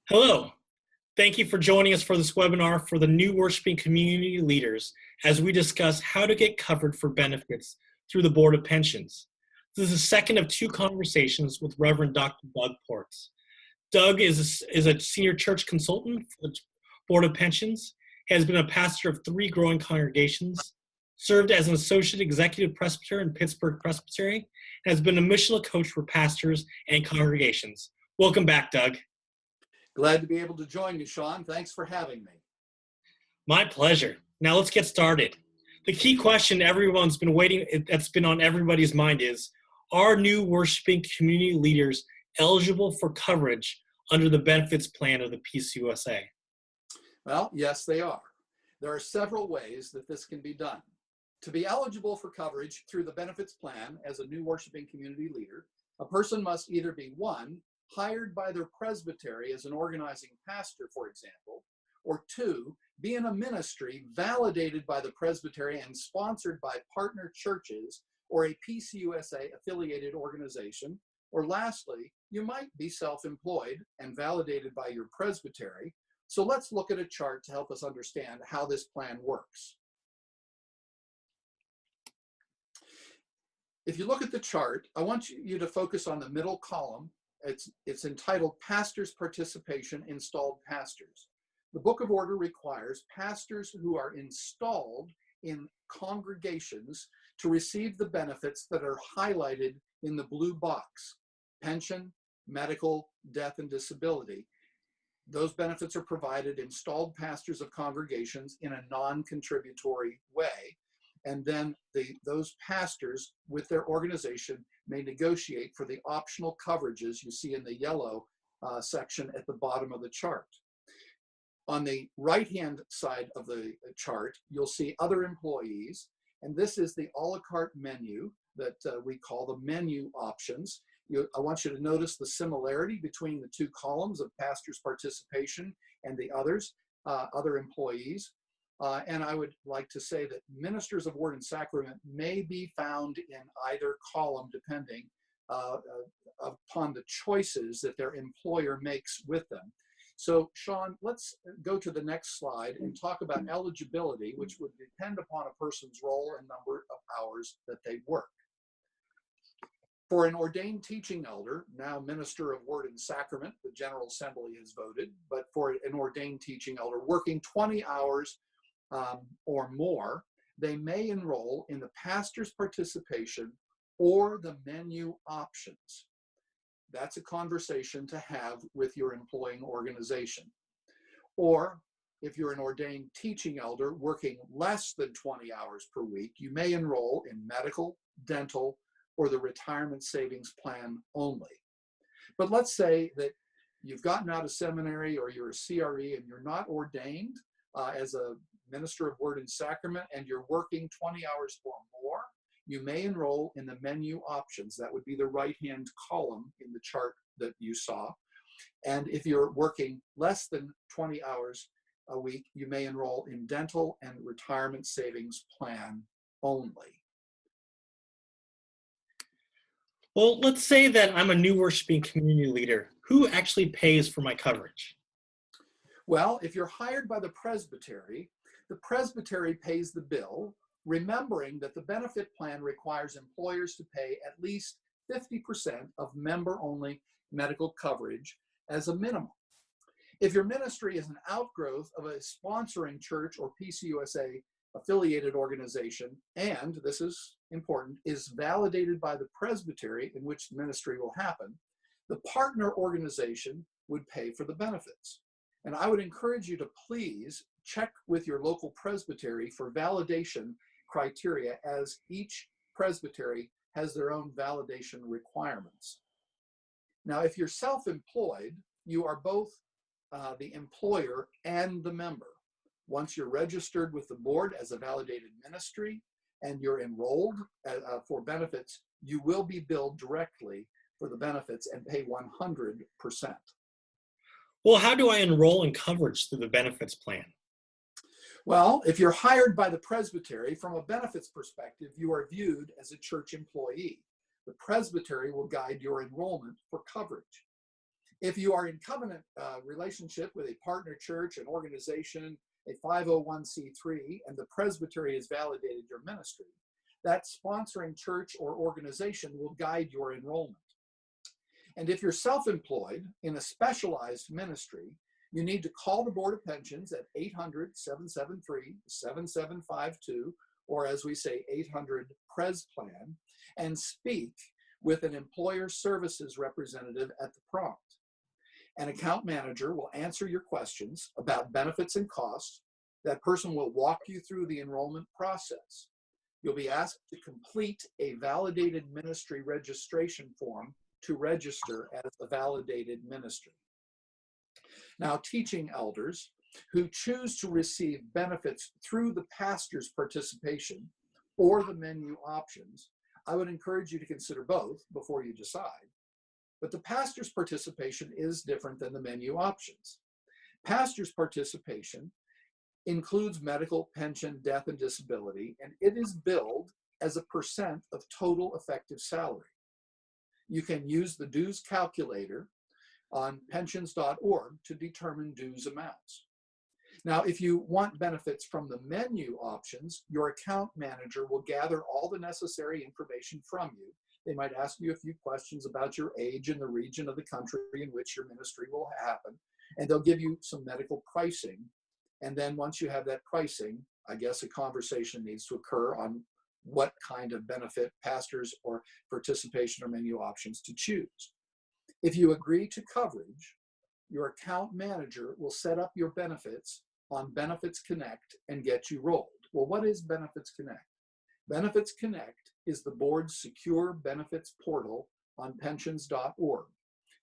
Hello. Thank you for joining us for this webinar for the new worshiping community leaders as we discuss how to get covered for benefits through the Board of Pensions. This is the second of two conversations with Reverend Dr. Doug Ports. Doug is a senior church consultant for the Board of Pensions, has been a pastor of 3 growing congregations, served as an associate executive presbyter in Pittsburgh Presbyterian, and has been a missional coach for pastors and congregations. Welcome back, Doug. Glad to be able to join you, Sean. Thanks for having me. My pleasure. Now let's get started. The key question everyone's been waiting, that's been on everybody's mind is, are new worshiping community leaders eligible for coverage under the benefits plan of the U.S.A? Well, yes, they are. There are several ways that this can be done. To be eligible for coverage through the benefits plan as a new worshiping community leader, a person must either be 1, hired by their presbytery as an organizing pastor, for example, or 2, be in a ministry validated by the presbytery and sponsored by partner churches or a U.S.A. affiliated organization, or lastly, you might be self-employed and validated by your presbytery. So let's look at a chart to help us understand how this plan works. If you look at the chart, I want you to focus on the middle column. It's entitled Pastors Participation, Installed Pastors. The Book of Order requires pastors who are installed in congregations to receive the benefits that are highlighted in the blue box: pension, medical, death, and disability. Those benefits are provided installed pastors of congregations in a non-contributory way. And then those pastors with their organization may negotiate for the optional coverages you see in the yellow section at the bottom of the chart. On the right-hand side of the chart, you'll see other employees, and this is the a la carte menu that we call the menu options. I want you to notice the similarity between the 2 columns of pastors' participation and the other employees. And I would like to say that ministers of Word and Sacrament may be found in either column depending upon the choices that their employer makes with them. So, Sean, let's go to the next slide and talk about eligibility, which would depend upon a person's role and number of hours that they work. For an ordained teaching elder, now minister of Word and Sacrament, the General Assembly has voted, but for an ordained teaching elder working 20 hours or more, they may enroll in the pastor's participation or the menu options. That's a conversation to have with your employing organization. Or if you're an ordained teaching elder working less than 20 hours per week, you may enroll in medical, dental, or the retirement savings plan only. But let's say that you've gotten out of seminary or you're a CRE and you're not ordained as a minister of Word and Sacrament and you're working 20 hours or more, you may enroll in the menu options. That would be the right-hand column in the chart that you saw. And if you're working less than 20 hours a week, you may enroll in dental and retirement savings plan only. Well, let's say that I'm a new worshiping community leader. Who actually pays for my coverage? Well, if you're hired by the presbytery pays the bill, remembering that the benefit plan requires employers to pay at least 50% of member-only medical coverage as a minimum. If your ministry is an outgrowth of a sponsoring church or U.S.A. affiliated organization, and this is important, is validated by the presbytery in which the ministry will happen, the partner organization would pay for the benefits. And I would encourage you to please check with your local presbytery for validation criteria, as each presbytery has their own validation requirements. Now, if you're self-employed, you are both the employer and the member. Once you're registered with the board as a validated ministry and you're enrolled for benefits, you will be billed directly for the benefits and pay 100%. Well, how do I enroll in coverage through the benefits plan? Well, if you're hired by the presbytery, from a benefits perspective, you are viewed as a church employee. The presbytery will guide your enrollment for coverage. If you are in covenant relationship with a partner church, an organization, a 501c3, and the presbytery has validated your ministry, that sponsoring church or organization will guide your enrollment. And if you're self-employed in a specialized ministry, you need to call the Board of Pensions at 800-773-7752, or as we say, 800-PRES-PLAN, and speak with an employer services representative at the prompt. An account manager will answer your questions about benefits and costs. That person will walk you through the enrollment process. You'll be asked to complete a validated ministry registration form to register as a validated ministry. Now, teaching elders who choose to receive benefits through the pastor's participation or the menu options, I would encourage you to consider both before you decide. But the pastor's participation is different than the menu options. Pastor's participation includes medical, pension, death, and disability, and it is billed as a percent of total effective salary. You can use the dues calculator on pensions.org to determine dues amounts. Now, if you want benefits from the menu options, your account manager will gather all the necessary information from you. They might ask you a few questions about your age and the region of the country in which your ministry will happen, and they'll give you some medical pricing. And then once you have that pricing, I guess a conversation needs to occur on what kind of benefit, pastors or participation or menu options to choose. If you agree to coverage, your account manager will set up your benefits on Benefits Connect and get you rolled. Well, what is Benefits Connect? Benefits Connect is the board's secure benefits portal on pensions.org.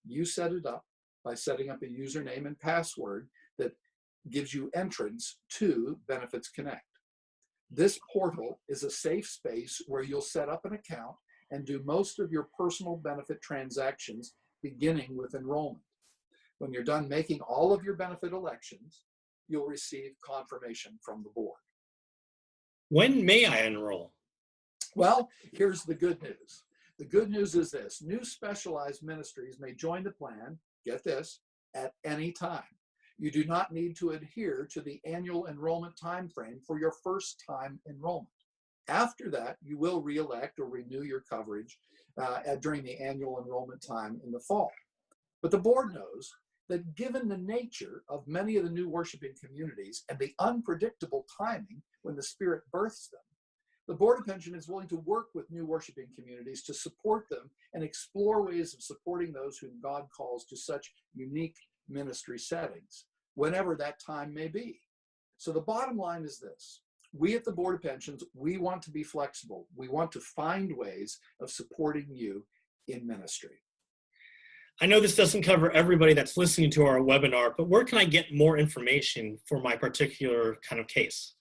You set it up by setting up a username and password that gives you entrance to Benefits Connect. This portal is a safe space where you'll set up an account and do most of your personal benefit transactions, beginning with enrollment. When you're done making all of your benefit elections, you'll receive confirmation from the board. When may I enroll? Well, here's the good news. The good news is this: new specialized ministries may join the plan, get this, at any time. You do not need to adhere to the annual enrollment timeframe for your first time enrollment. After that, you will re-elect or renew your coverage during the annual enrollment time in the fall. But the board knows that given the nature of many of the new worshiping communities and the unpredictable timing when the Spirit births them, the Board of Pension is willing to work with new worshiping communities to support them and explore ways of supporting those whom God calls to such unique ministry settings, whenever that time may be. So the bottom line is this: we at the Board of Pensions, we want to be flexible. We want to find ways of supporting you in ministry. I know this doesn't cover everybody that's listening to our webinar, but where can I get more information for my particular kind of case?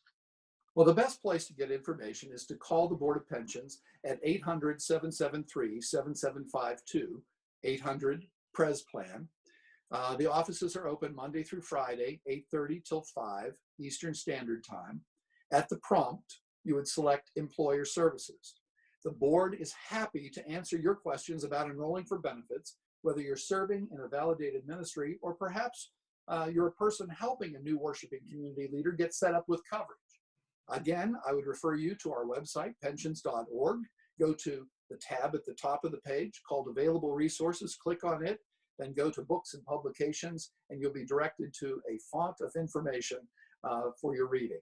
Well, the best place to get information is to call the Board of Pensions at 800-773-7752, 800-PRES-PLAN. The offices are open Monday through Friday, 8:30 till 5 Eastern Standard Time. At the prompt, you would select Employer Services. The board is happy to answer your questions about enrolling for benefits, whether you're serving in a validated ministry or perhaps you're a person helping a new worshiping community leader get set up with coverage. Again, I would refer you to our website, pensions.org. Go to the tab at the top of the page called Available Resources, click on it, then go to Books and Publications, and you'll be directed to a font of information for your reading.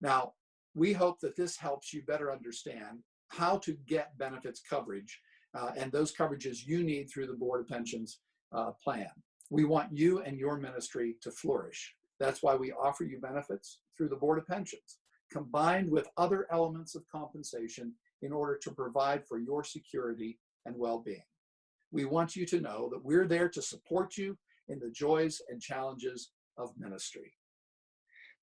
Now, we hope that this helps you better understand how to get benefits coverage and those coverages you need through the Board of Pensions plan. We want you and your ministry to flourish. That's why we offer you benefits through the Board of Pensions, combined with other elements of compensation in order to provide for your security and well-being. We want you to know that we're there to support you in the joys and challenges of ministry.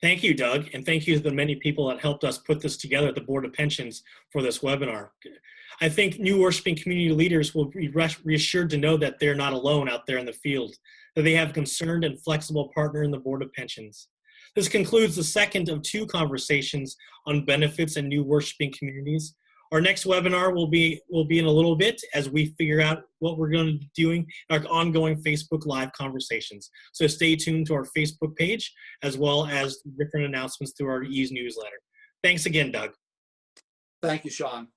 Thank you, Doug, and thank you to the many people that helped us put this together at the Board of Pensions for this webinar. I think new worshiping community leaders will be reassured to know that they're not alone out there in the field, that they have a concerned and flexible partner in the Board of Pensions. This concludes the second of two conversations on benefits and new worshiping communities. Our next webinar will be in a little bit as we figure out what we're going to be doing in our ongoing Facebook Live conversations. So stay tuned to our Facebook page as well as different announcements through our EASE newsletter. Thanks again, Doug. Thank you, Sean.